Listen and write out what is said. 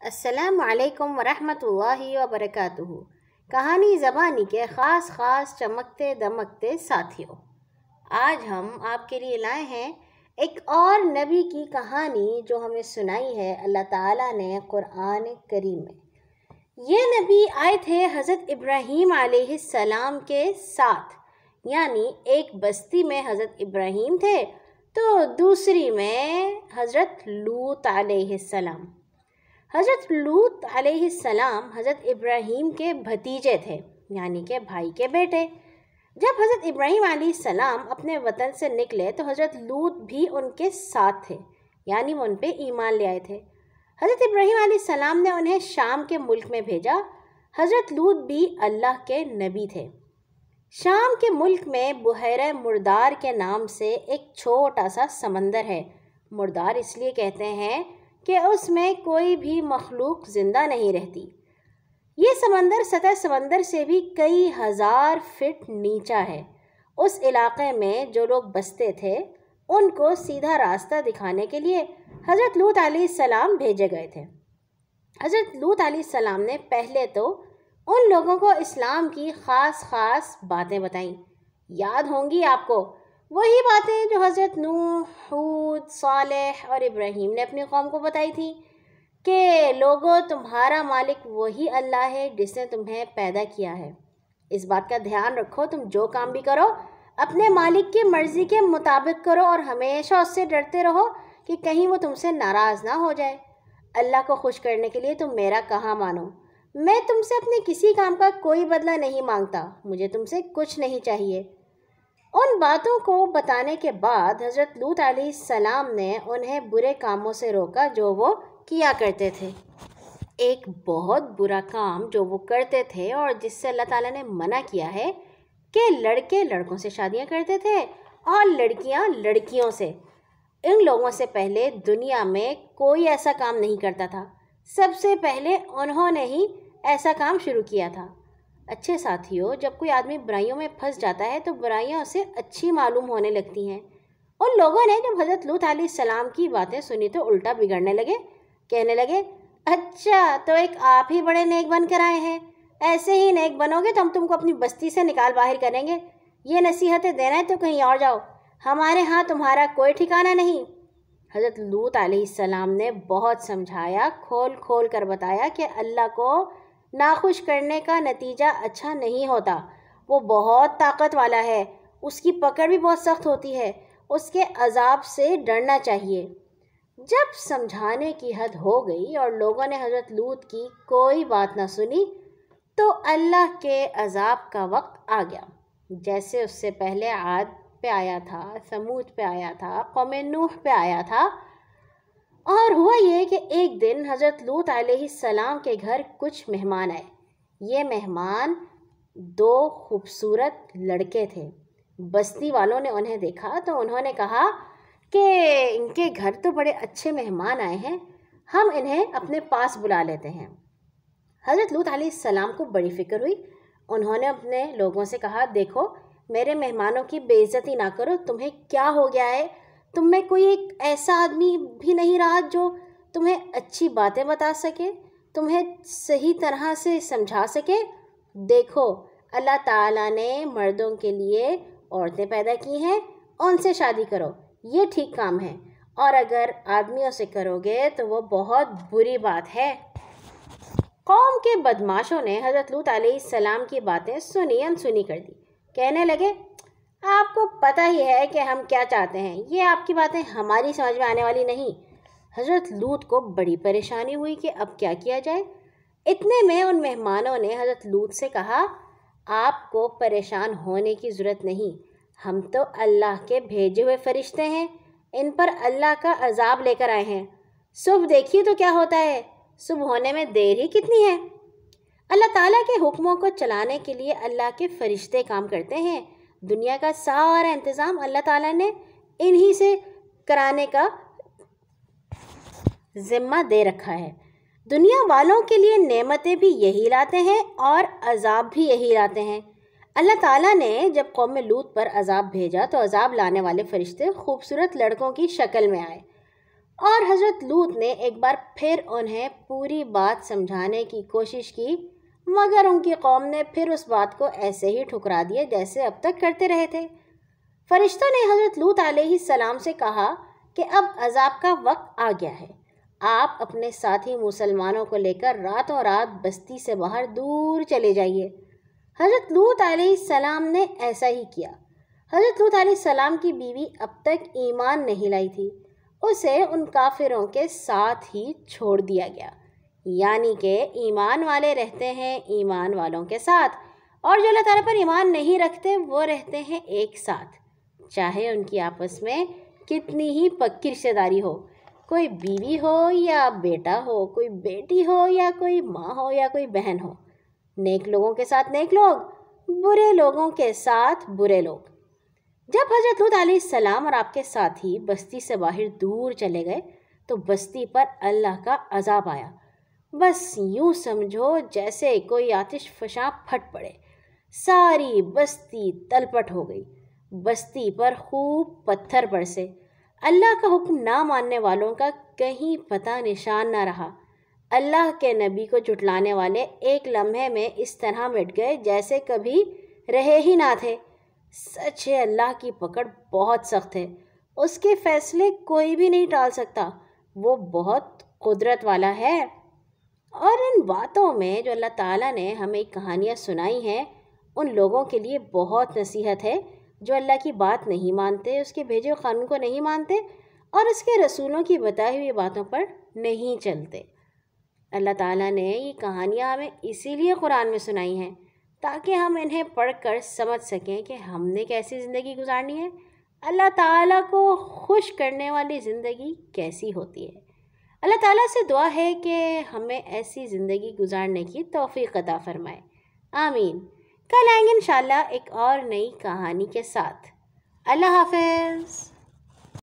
السلام علیکم ورحمۃ اللہ وبرکاتہ۔ کہانی زبانی کے خاص چمکتے دمکتے ساتھیوں، آج ہم آپ کے لیے لائے ہیں ایک اور نبی کی کہانی جو ہمیں سنائی ہے اللہ تعالیٰ نے قرآن کریم میں۔ یہ نبی آئے تھے حضرت ابراہیم علیہ السلام کے ساتھ، یعنی ایک بستی میں حضرت ابراہیم تھے تو دوسری میں حضرت لوط علیہ السلام۔ حضرت لوط علیہ السلام حضرت ابراہیم کے بھتیجے تھے، یعنی کہ بھائی کے بیٹے۔ جب حضرت ابراہیم علیہ السلام اپنے وطن سے نکلے تو حضرت لوط بھی ان کے ساتھ تھے، یعنی وہ ان پہ ایمان لے آئے تھے۔ حضرت ابراہیم علیہ السلام نے انہیں شام کے ملک میں بھیجا۔ حضرت لوط بھی اللہ کے نبی تھے۔ شام کے ملک میں بحیرہ مردار کے نام سے ایک چھوٹا سا سمندر ہے۔ مردار اس لیے کہتے ہیں کہ اس میں کوئی بھی مخلوق زندہ نہیں رہتی۔ یہ سمندر سطح سمندر سے بھی کئی ہزار فٹ نیچا ہے۔ اس علاقے میں جو لوگ بستے تھے ان کو سیدھا راستہ دکھانے کے لیے حضرت لوط علیہ السلام بھیجے گئے تھے۔ حضرت لوط علیہ السلام نے پہلے تو ان لوگوں کو اسلام کی خاص باتیں بتائیں۔ یاد ہوں گی آپ کو وہی باتیں جو حضرت نوح، ہود، صالح اور ابراہیم نے اپنی قوم کو بتائی تھی کہ لوگوں، تمہارا مالک وہی اللہ ہے جس نے تمہیں پیدا کیا ہے۔ اس بات کا دھیان رکھو، تم جو کام بھی کرو اپنے مالک کی مرضی کے مطابق کرو اور ہمیشہ اس سے ڈرتے رہو کہ کہیں وہ تم سے ناراض نہ ہو جائے۔ اللہ کو خوش کرنے کے لیے تم میرا کہا مانو۔ میں تم سے اپنے کسی کام کا کوئی بدلہ نہیں مانگتا، مجھے تم سے کچھ نہیں چاہیے۔ ان باتوں کو بتانے کے بعد حضرت لوط علیہ السلام نے انہیں برے کاموں سے روکا جو وہ کیا کرتے تھے۔ ایک بہت برا کام جو وہ کرتے تھے اور جس سے اللہ تعالیٰ نے منع کیا ہے کہ لڑکے لڑکوں سے شادیاں کرتے تھے اور لڑکیاں لڑکیوں سے۔ ان لوگوں سے پہلے دنیا میں کوئی ایسا کام نہیں کرتا تھا، سب سے پہلے انہوں نے ہی ایسا کام شروع کیا تھا۔ اچھے ساتھیوں، جب کوئی آدمی برائیوں میں پھنس جاتا ہے تو برائیاں اسے اچھی معلوم ہونے لگتی ہیں۔ ان لوگوں نے جب حضرت لوط علیہ السلام کی باتیں سنی تو الٹا بگڑنے لگے، کہنے لگے اچھا تو ایک آپ ہی بڑے نیک بن کر آئے ہیں، ایسے ہی نیک بنو گے تو ہم تم کو اپنی بستی سے نکال باہر کریں گے۔ یہ نصیحتیں دینا ہے تو کہیں اور جاؤ، ہمارے ہاں تمہارا کوئی ٹھکانہ نہیں۔ حضرت لوط علیہ السلام نے بہت سمجھایا، کھول کر بتایا کہ اللہ کو ناخوش کرنے کا نتیجہ اچھا نہیں ہوتا، وہ بہت طاقت والا ہے، اس کی پکڑ بھی بہت سخت ہوتی ہے، اس کے عذاب سے ڈرنا چاہیے۔ جب سمجھانے کی حد ہو گئی اور لوگوں نے حضرت لوط کی کوئی بات نہ سنی تو اللہ کے عذاب کا وقت آ گیا، جیسے اس سے پہلے عاد پہ آیا تھا، ثمود پہ آیا تھا، قوم نوح پہ آیا تھا۔ اور ہوا یہ کہ ایک دن حضرت لوط علیہ السلام کے گھر کچھ مہمان آئے۔ یہ مہمان دو خوبصورت لڑکے تھے۔ بستی والوں نے انہیں دیکھا تو انہوں نے کہا کہ ان کے گھر تو بڑے اچھے مہمان آئے ہیں، ہم انہیں اپنے پاس بلا لیتے ہیں۔ حضرت لوط علیہ السلام کو بڑی فکر ہوئی۔ انہوں نے اپنے لوگوں سے کہا، دیکھو میرے مہمانوں کی بے عزتی نہ کرو، تمہیں کیا ہو گیا ہے؟ تم میں کوئی ایک ایسا آدمی بھی نہیں رہا جو تمہیں اچھی باتیں بتا سکے، تمہیں صحیح طرح سے سمجھا سکے؟ دیکھو اللہ تعالیٰ نے مردوں کے لیے عورتیں پیدا کی ہیں، ان سے شادی کرو، یہ ٹھیک کام ہے، اور اگر آدمیوں سے کرو گے تو وہ بہت بری بات ہے۔ قوم کے بدماشوں نے حضرت لوط علیہ السلام کی باتیں سنی انسنی کر دی، کہنے لگے آپ کو پتہ ہی ہے کہ ہم کیا چاہتے ہیں، یہ آپ کی باتیں ہماری سمجھ میں آنے والی نہیں۔ حضرت لوط کو بڑی پریشانی ہوئی کہ اب کیا کیا جائے۔ اتنے میں ان مہمانوں نے حضرت لوط سے کہا، آپ کو پریشان ہونے کی ضرورت نہیں، ہم تو اللہ کے بھیجے ہوئے فرشتے ہیں، ان پر اللہ کا عذاب لے کر آئے ہیں، صبح دیکھیے تو کیا ہوتا ہے، صبح ہونے میں دیر ہی کتنی ہے۔ اللہ تعالیٰ کے حکموں کو چلانے کے لیے اللہ کے فرشتے کام کرتے ہیں، دنیا کا سارا انتظام اللہ تعالیٰ نے انہی سے کرانے کا ذمہ دے رکھا ہے۔ دنیا والوں کے لیے نعمتیں بھی یہی لاتے ہیں اور عذاب بھی یہی لاتے ہیں۔ اللہ تعالیٰ نے جب قوم لوط پر عذاب بھیجا تو عذاب لانے والے فرشتے خوبصورت لڑکوں کی شکل میں آئے۔ اور حضرت لوط نے ایک بار پھر انہیں پوری بات سمجھانے کی کوشش کی، مگر ان کی قوم نے پھر اس بات کو ایسے ہی ٹھکرا دیا جیسے اب تک کرتے رہے تھے۔ فرشتوں نے حضرت لوط علیہ السلام سے کہا کہ اب عذاب کا وقت آ گیا ہے، آپ اپنے ساتھی مسلمانوں کو لے کر راتوں رات بستی سے باہر دور چلے جائیے۔ حضرت لوط علیہ السلام نے ایسا ہی کیا۔ حضرت لوط علیہ السلام کی بیوی اب تک ایمان نہیں لائی تھی، اسے ان کافروں کے ساتھ ہی چھوڑ دیا گیا، یعنی کہ ایمان والے رہتے ہیں ایمان والوں کے ساتھ، اور جو اللہ تعالیٰ پر ایمان نہیں رکھتے وہ رہتے ہیں ایک ساتھ، چاہے ان کی آپس میں کتنی ہی پکی رشتہ داری ہو، کوئی بیوی ہو یا بیٹا ہو، کوئی بیٹی ہو یا کوئی ماں ہو یا کوئی بہن ہو۔ نیک لوگوں کے ساتھ نیک لوگ، برے لوگوں کے ساتھ برے لوگ۔ جب حضرت لوط علیہ السلام اور آپ کے ساتھی بستی سے باہر دور چلے گئے تو بستی پر اللہ کا عذاب آیا۔ بس یوں سمجھو جیسے کوئی آتش فشاں پھٹ پڑے، ساری بستی تلپٹ ہو گئی، بستی پر خوب پتھر برسے، اللہ کا حکم نہ ماننے والوں کا کہیں پتہ نشان نہ رہا۔ اللہ کے نبی کو جھٹلانے والے ایک لمحے میں اس طرح مٹ گئے جیسے کبھی رہے ہی نہ تھے۔ سچ ہے، اللہ کی پکڑ بہت سخت ہے، اس کے فیصلے کوئی بھی نہیں ٹال سکتا، وہ بہت قدرت والا ہے۔ اور ان باتوں میں جو اللہ تعالیٰ نے ہمیں کہانیاں سنائی ہیں، ان لوگوں کے لیے بہت نصیحت ہے جو اللہ کی بات نہیں مانتے، اس کے بھیجے ہوئے قانون کو نہیں مانتے اور اس کے رسولوں کی بتائی ہوئی باتوں پر نہیں چلتے۔ اللہ تعالیٰ نے یہ کہانیاں ہمیں اسی لیے قرآن میں سنائی ہیں تاکہ ہم انہیں پڑھ کر سمجھ سکیں کہ ہم نے کیسی زندگی گزارنی ہے، اللہ تعالیٰ کو خوش کرنے والی زندگی کیسی ہوتی ہے۔ اللہ تعالیٰ سے دعا ہے کہ ہمیں ایسی زندگی گزارنے کی توفیق عطا فرمائے، آمین۔ کل آئیں گے انشاءاللہ ایک اور نئی کہانی کے ساتھ۔ اللہ حافظ۔